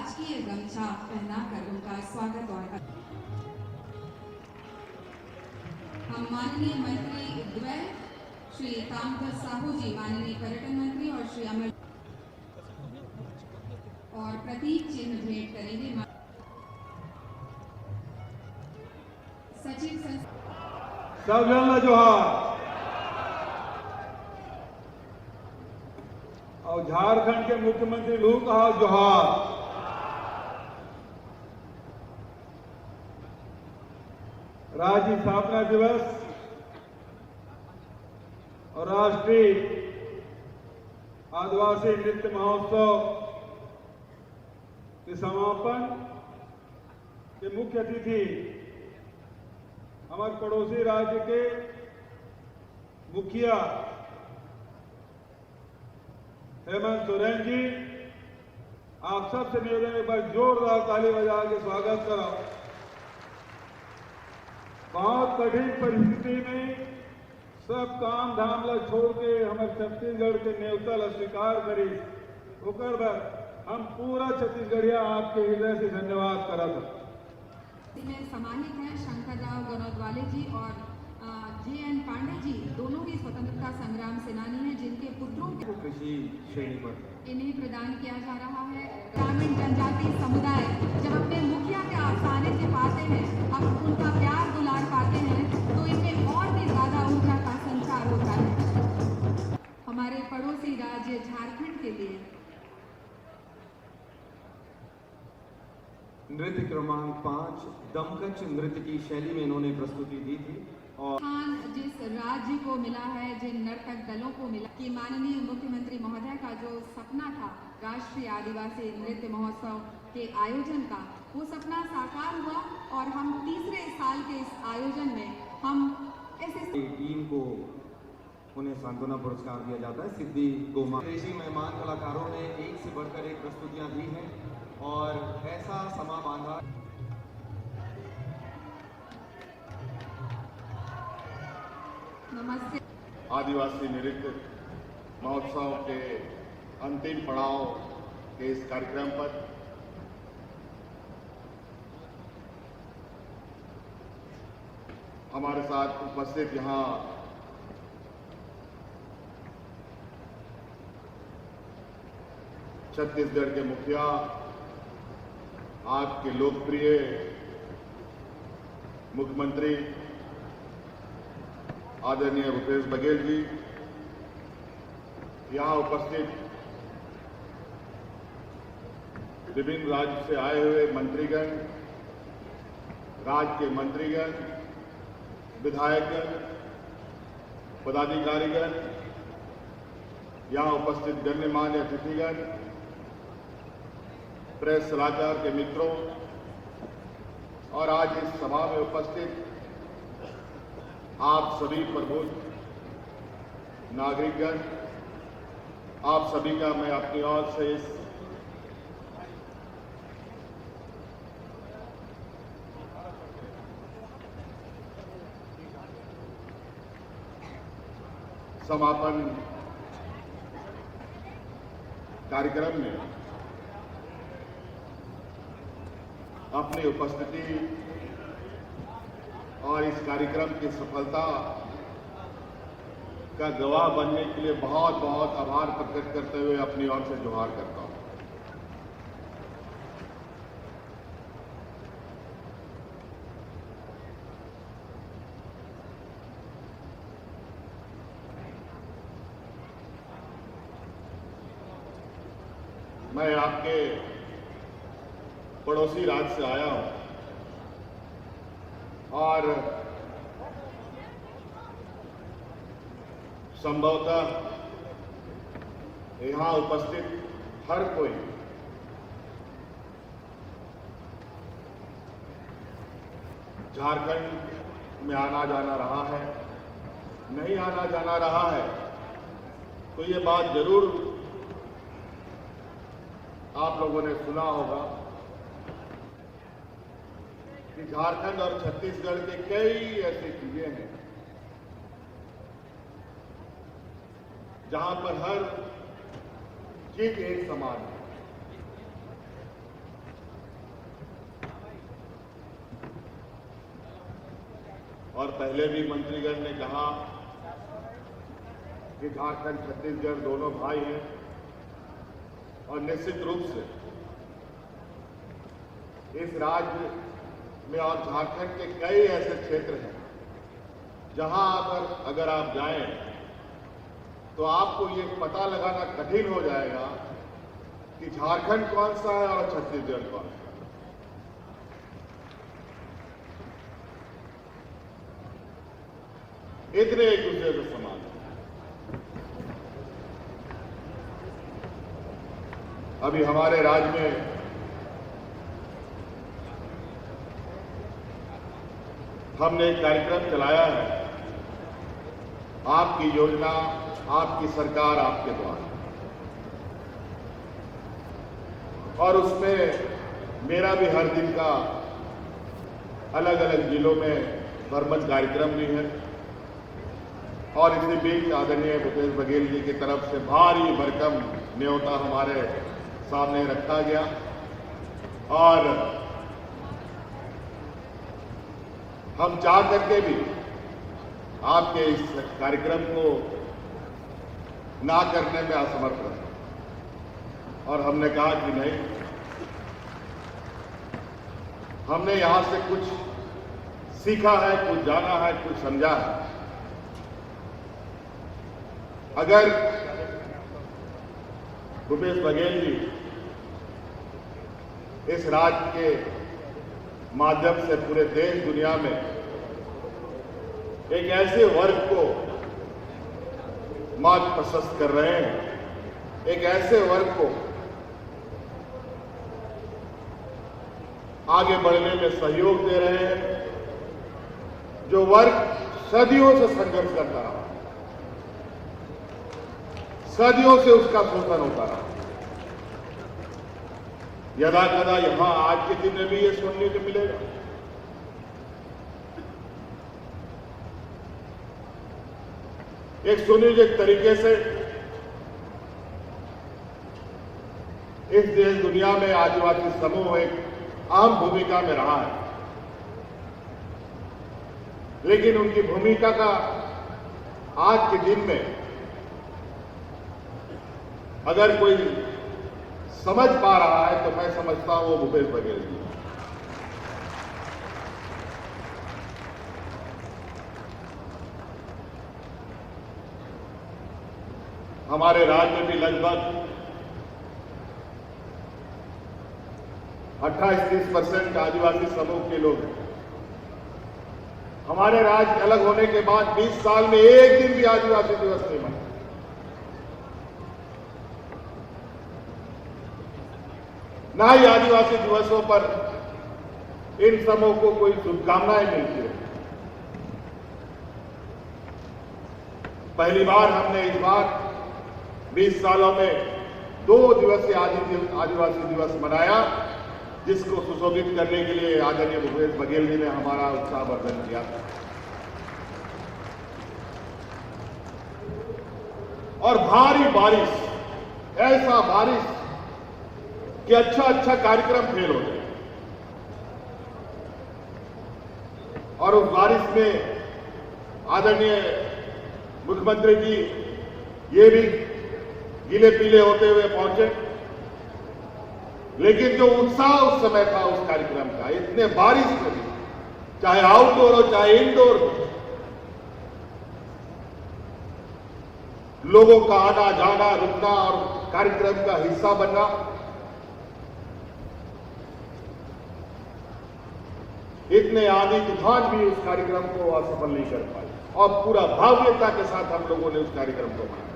राजकीय गमछा पहनाकर उनका स्वागत और हम माननीय मंत्री द्वय श्री कामधर साहू जी, माननीय पर्यटन मंत्री, और श्री अमर और प्रतीक चिन्ह भेंट करेंगे। सचिव सब जनला जोहार। और झारखंड के मुख्यमंत्री लू कहा जोहार। राज्य स्थापना दिवस और राष्ट्रीय आदिवासी नृत्य महोत्सव के समापन के मुख्य अतिथि हमारे पड़ोसी राज्य के मुखिया हेमंत सोरेन जी, आप सबसे निवेदन एक बार जोरदार ताली बजा के स्वागत करो। बहुत कठिन परिस्थिति में सब काम धाम ला छोड़ के हमारे छत्तीसगढ़ के न्योता ला स्वीकार करी, ओकर बाद हम पूरा छत्तीसगढ़िया आपके हृदय से धन्यवाद करत। में सम्मानित हैं शंकरराव गनौदवाले जी और जे.एन. पांडे जी, दोनों ही स्वतंत्रता संग्राम सेनानी हैं, जिनके पुत्रों को कृषि श्रेणी पर इन्हें प्रदान किया जा रहा है। ग्रामीण जनजाति समुदाय जब अपने मुखिया के आसानी से पाते हैं, अब उनका प्यार दुलार पाते हैं, तो इनमें और भी ज्यादा ऊर्जा का संचार होता है। हमारे पड़ोसी राज्य झारखंड के लिए नृत्य क्रमांक 5 दमकच नृत्य की शैली में इन्होंने प्रस्तुति दी थी। और जिस राज्य को मिला है, जिन नर्तक दलों को मिला कि माननीय मुख्यमंत्री महोदय का जो सपना था राष्ट्रीय आदिवासी नृत्य महोत्सव के आयोजन का, वो सपना साकार हुआ और हम तीसरे साल के इस आयोजन में हम ऐसे टीम को उन्हें सांत्वना पुरस्कार दिया जाता है। सिद्धि गोमा विदेशी मेहमान कलाकारों ने एक से बढ़कर एक प्रस्तुतियां दी हैं और ऐसा समा बांधा। नमस्ते। आदिवासी नृत्य महोत्सव के अंतिम पड़ाव के इस कार्यक्रम पर हमारे साथ उपस्थित यहाँ छत्तीसगढ़ के मुखिया, आपके लोकप्रिय मुख्यमंत्री आदरणीय भूपेश बघेल जी, यहाँ उपस्थित विभिन्न राज्य से आए हुए मंत्रीगण, राज्य के मंत्रीगण, विधायकगण, पदाधिकारीगण, यहाँ उपस्थित गण्यमान्य अतिथिगण, प्रेस सलाहकार के मित्रों और आज इस सभा में उपस्थित आप सभी प्रबुद्ध नागरिकगण, आप सभी का मैं अपनी ओर से इस समापन कार्यक्रम में अपनी उपस्थिति और इस कार्यक्रम की सफलता का गवाह बनने के लिए बहुत बहुत आभार प्रकट करते हुए अपनी ओर से जोहार करता हूं। मैं आपके पड़ोसी राज्य से आया हूं और संभवतः यहाँ उपस्थित हर कोई झारखंड में आना जाना रहा है, नहीं आना जाना रहा है तो ये बात जरूर आप लोगों ने सुना होगा कि झारखंड और छत्तीसगढ़ के कई ऐसी चीजें हैं जहां पर हर चीज एक समान है। और पहले भी मंत्रीगण ने कहा कि झारखंड छत्तीसगढ़ दोनों भाई हैं और निश्चित रूप से इस राज्य में और झारखंड के कई ऐसे क्षेत्र हैं जहां पर अगर आप जाएं तो आपको ये पता लगाना कठिन हो जाएगा कि झारखंड कौन सा है और छत्तीसगढ़ कौन सा है। इतने एक दूसरे से समान है। अभी हमारे राज्य में हमने एक कार्यक्रम चलाया है, आपकी योजना आपकी सरकार आपके द्वारा, और उसमें मेरा भी हर दिन का अलग अलग जिलों में भ्रमण कार्यक्रम भी है। और इसी बीच आदरणीय भूपेश बघेल जी की तरफ से भारी भरकम न्योता हमारे सामने रखा गया और हम चाह करके भी आपके इस कार्यक्रम को ना करने में असमर्थ रहे और हमने कहा कि नहीं, हमने यहां से कुछ सीखा है, कुछ जाना है, कुछ समझा है। अगर भूपेश बघेल जी इस राज्य के माध्यम से पूरे देश दुनिया में एक ऐसे वर्ग को मार्ग प्रशस्त कर रहे हैं, एक ऐसे वर्ग को आगे बढ़ने में सहयोग दे रहे हैं जो वर्ग सदियों से संघर्ष करता रहा, सदियों से उसका शोषण होता रहा। यदा कदा यहां आज के दिन में भी ये सुनने को मिलेगा। एक सुनियोजित तरीके से इस देश दुनिया में आदिवासी समूह एक अहम भूमिका में रहा है, लेकिन उनकी भूमिका का आज के दिन में अगर कोई समझ पा रहा है तो मैं समझता हूं वो भूपेश बघेल जी। हमारे राज्य में भी लगभग 28-30% आदिवासी समूह के लोग हैं। हमारे राज्य अलग होने के बाद 20 साल में एक दिन भी आदिवासी दिवस नहीं मना। ना ही आदिवासी दिवसों पर इन समूह को कोई शुभकामनाएं मिलती है। पहली बार हमने इस बार 20 सालों में 2 दिवसीय आदिवासी दिवस मनाया, जिसको सुशोभित करने के लिए आदरणीय भूपेश बघेल जी ने हमारा उत्साहवर्धन किया था। और भारी बारिश, ऐसा बारिश कि अच्छा कार्यक्रम फेल हो जाए। और उस बारिश में आदरणीय मुख्यमंत्री जी ये भी गीले पीले होते हुए पहुंचे, लेकिन जो उत्साह उस समय था उस कार्यक्रम का, इतने बारिश में भी, चाहे आउटडोर हो चाहे इंडोर हो, लोगों का आना जाना रुकना और कार्यक्रम का हिस्सा बनना, इतने आंधी तूफान भी उस कार्यक्रम को असफल नहीं कर पाए और पूरा भव्यता के साथ हम लोगों ने उस कार्यक्रम को मनाया।